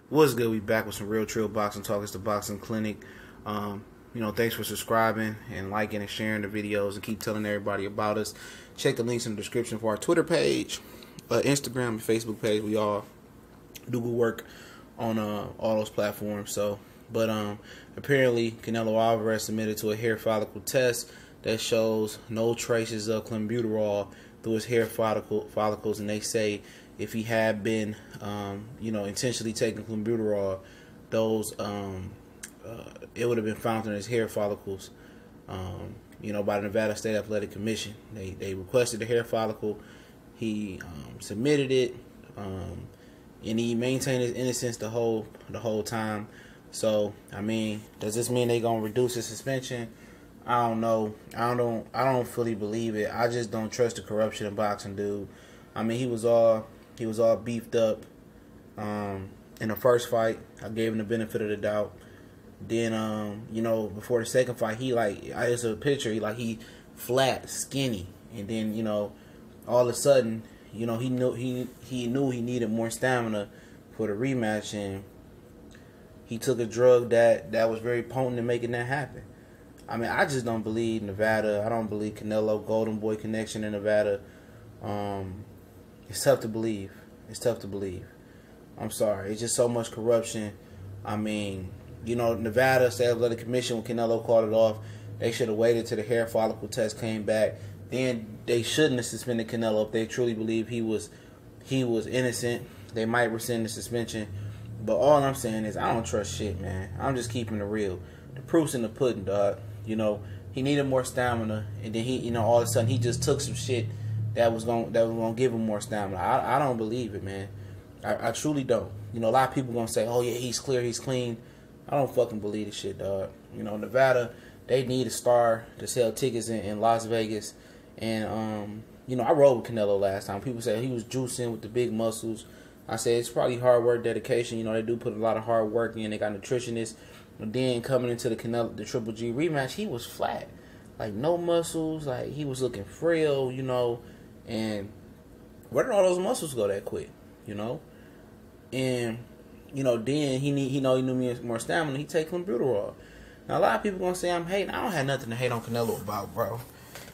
What's good? We back with some real trill boxing talk. It's the Boxing Clinic. Thanks for subscribing and liking and sharing the videos and keep telling everybody about us. Check the links in the description for our Twitter page, Instagram, and Facebook page. We all do good work on all those platforms. But apparently Canelo Alvarez submitted to a hair follicle test that shows no traces of Clenbuterol through his hair follicles, and they say if he had been, intentionally taking Clenbuterol, those, it would have been found in his hair follicles, by the Nevada State Athletic Commission. They requested the hair follicle. He submitted it, and he maintained his innocence the whole time. So, does this mean they gonna reduce his suspension? I don't know. I don't fully believe it. I just don't trust the corruption in boxing, dude. He was all beefed up in the first fight. I gave him the benefit of the doubt. Then before the second fight, I just a picture, he flat, skinny, and then all of a sudden, he knew he needed more stamina for the rematch, and he took a drug that was very potent in making that happen. I just don't believe Nevada. I don't believe Canelo Golden Boy connection in Nevada. It's tough to believe. I'm sorry. It's just so much corruption. Nevada State Athletic Commission, when Canelo called it off, they should have waited till the hair follicle test came back. Then they shouldn't have suspended Canelo if they truly believe he was innocent. They might rescind the suspension. But all I'm saying is I don't trust shit, man. I'm just keeping it real. The proof's in the pudding, dog. He needed more stamina, and then he, all of a sudden he just took some shit that was gonna give him more stamina. I don't believe it, man. I truly don't. A lot of people gonna say, "Oh yeah, he's clear, he's clean." I don't fucking believe this shit, dog. Nevada, they need a star to sell tickets in Las Vegas, and I rode with Canelo last time. People say he was juicing with the big muscles. I say it's probably hard work, dedication. They do put a lot of hard work in. They got nutritionists. But then coming into the Triple G rematch, he was flat, no muscles. He was looking frail, and where did all those muscles go that quick, And then he knew more stamina. He take Clenbuterol. Now a lot of people gonna say I'm hating. I don't have nothing to hate on Canelo about, bro.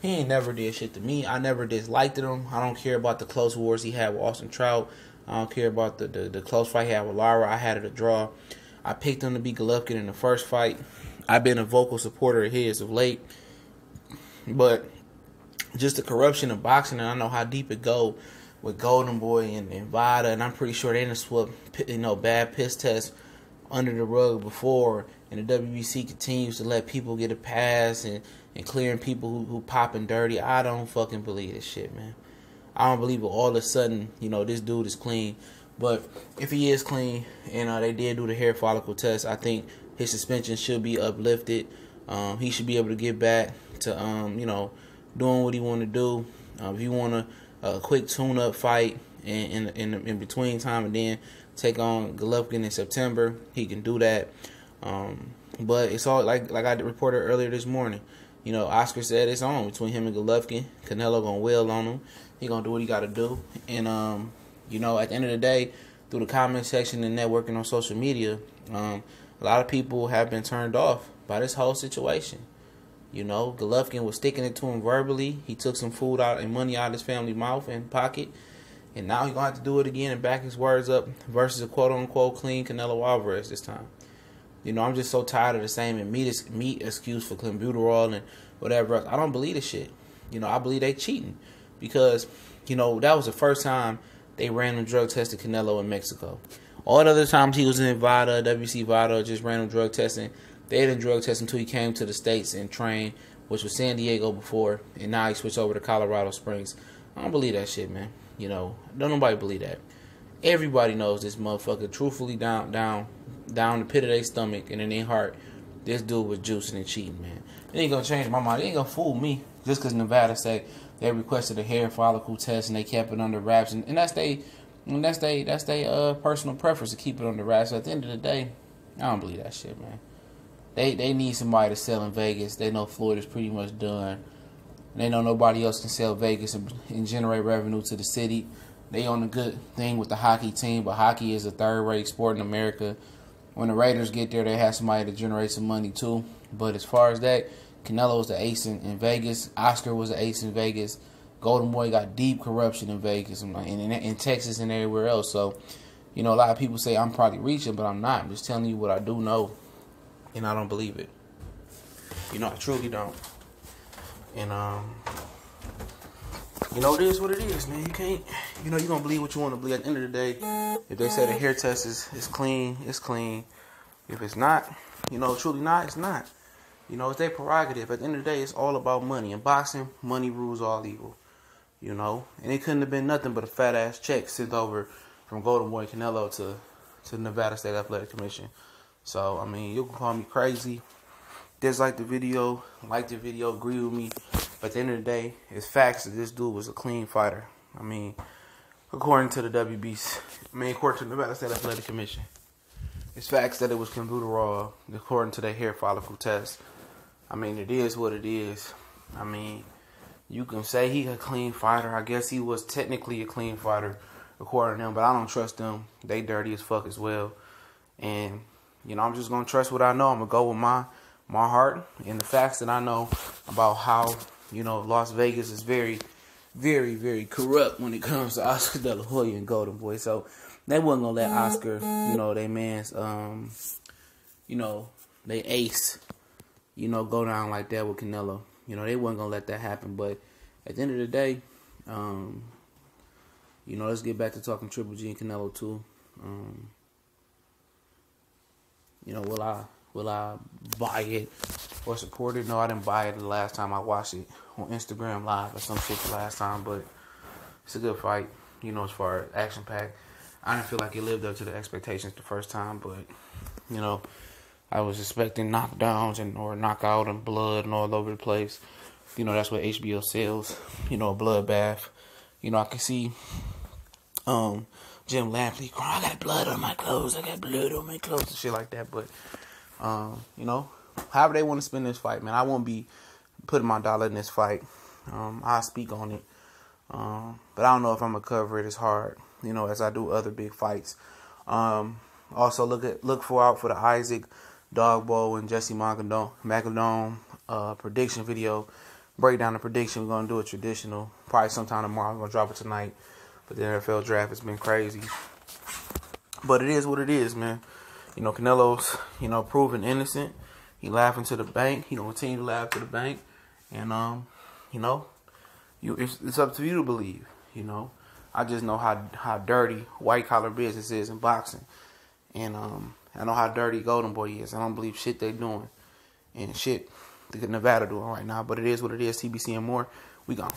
He ain't never did shit to me. I never disliked him. I don't care about the close wars he had with Austin Trout. I don't care about the close fight he had with Lara. I had it a draw. I picked him to beat Golovkin in the first fight. I've been a vocal supporter of his of late. But just the corruption of boxing, and I know how deep it go with Golden Boy and Vada, and I'm pretty sure they done swept bad piss tests under the rug before, and the WBC continues to let people get a pass and clearing people who popping dirty. I don't fucking believe this shit, man. I don't believe it. All of a sudden, this dude is clean. But if he is clean, and they did do the hair follicle test, I think his suspension should be uplifted. He should be able to get back to doing what he want to do. If you want a quick tune-up fight in between time and then take on Golovkin in September, he can do that. But it's all like I reported earlier this morning. Oscar said it's on between him and Golovkin. Canelo gonna wail on him. He gonna do what he gotta do. And at the end of the day, through the comment section and networking on social media, a lot of people have been turned off by this whole situation. Golovkin was sticking it to him verbally. He took some food out and money out of his family mouth and pocket. And now he's going to have to do it again and back his words up versus a quote-unquote clean Canelo Alvarez this time. I'm just so tired of the same meat excuse for Clenbuterol and whatever else. I don't believe this shit. I believe they cheating. Because, that was the first time they random drug tested Canelo in Mexico. All the other times he was in WADA, WC WADA, just random drug testing. They didn't drug test until he came to the States and trained, which was San Diego before, and now he switched over to Colorado Springs. I don't believe that shit, man. Don't nobody believe that. Everybody knows this motherfucker, truthfully, down the pit of their stomach and in their heart, this dude was juicing and cheating, man. It ain't gonna change my mind. It ain't gonna fool me just because Nevada say they requested a hair follicle test and they kept it under wraps, and that's they personal preference to keep it under wraps. So at the end of the day, I don't believe that shit, man. They need somebody to sell in Vegas. They know Florida's pretty much done. They know nobody else can sell Vegas and generate revenue to the city. they on a good thing with the hockey team, but hockey is a third-rate sport in America. When the Raiders get there, they have somebody to generate some money too. But as far as that, Canelo was the ace in Vegas. Oscar was the ace in Vegas. Golden Boy got deep corruption in Vegas and in Texas and everywhere else. So, you know, a lot of people say I'm probably reaching, but I'm not. I'm just telling you what I do know, and I don't believe it. You know, I truly don't. And, you know, it is what it is, man. You can't, you know, you're going to believe what you want to believe. At the end of the day, if they say the hair test is clean, it's clean. If it's not, you know, truly not, it's not. You know, it's their prerogative. At the end of the day, it's all about money. In boxing, money rules all evil. You know, and it couldn't have been nothing but a fat-ass check sent over from Golden Boy Canelo to the Nevada State Athletic Commission. So, I mean, you can call me crazy. Dislike the video, like the video, agree with me. But at the end of the day, it's facts that this dude was a clean fighter. I mean, according to the WBC, according to the Nevada State Athletic Commission. It's facts that it was Clenbuterol, according to the hair follicle test. I mean, it is what it is. I mean, you can say he's a clean fighter. I guess he was technically a clean fighter, according to them. But I don't trust them. They dirty as fuck as well. And, you know, I'm just going to trust what I know. I'm going to go with my heart and the facts that I know about how, you know, Las Vegas is very, very, very corrupt when it comes to Oscar De La Hoya and Golden Boy. So they wasn't going to let Oscar, you know, they man's, you know, they ace, you know, go down like that with Canelo. You know, they wasn't going to let that happen. But at the end of the day, you know, let's get back to talking Triple G and Canelo too. You know, will I buy it or support it? No, I didn't buy it the last time I watched it on Instagram Live or some shit the last time. But it's a good fight, you know, as far as action-packed. I didn't feel like it lived up to the expectations the first time. But, you know, I was expecting knockdowns or knockout and blood and all over the place. You know, that's what HBO sells. You know, a bloodbath. You know, I can see Jim Lampley crying, I got blood on my clothes. I got blood on my clothes and shit like that. But, you know, however they want to spin this fight, man, I won't be putting my dollar in this fight. I'll speak on it. But I don't know if I'm going to cover it as hard, you know, as I do other big fights. Also, look out for the Isaac Dogboe and Jesse Magadone prediction video. Break down the prediction. We're going to do it traditional. Probably sometime tomorrow. I'm going to drop it tonight. But the NFL draft has been crazy. But it is what it is, man. You know, Canelo's, you know, proven innocent. He laughing to the bank. He gonna continue to laugh to the bank. And, you know, it's up to you to believe, you know. I just know how dirty white-collar business is in boxing. And I know how dirty Golden Boy is. I don't believe shit they doing. And shit that Nevada doing right now. But it is what it is. TBC and more. We gone.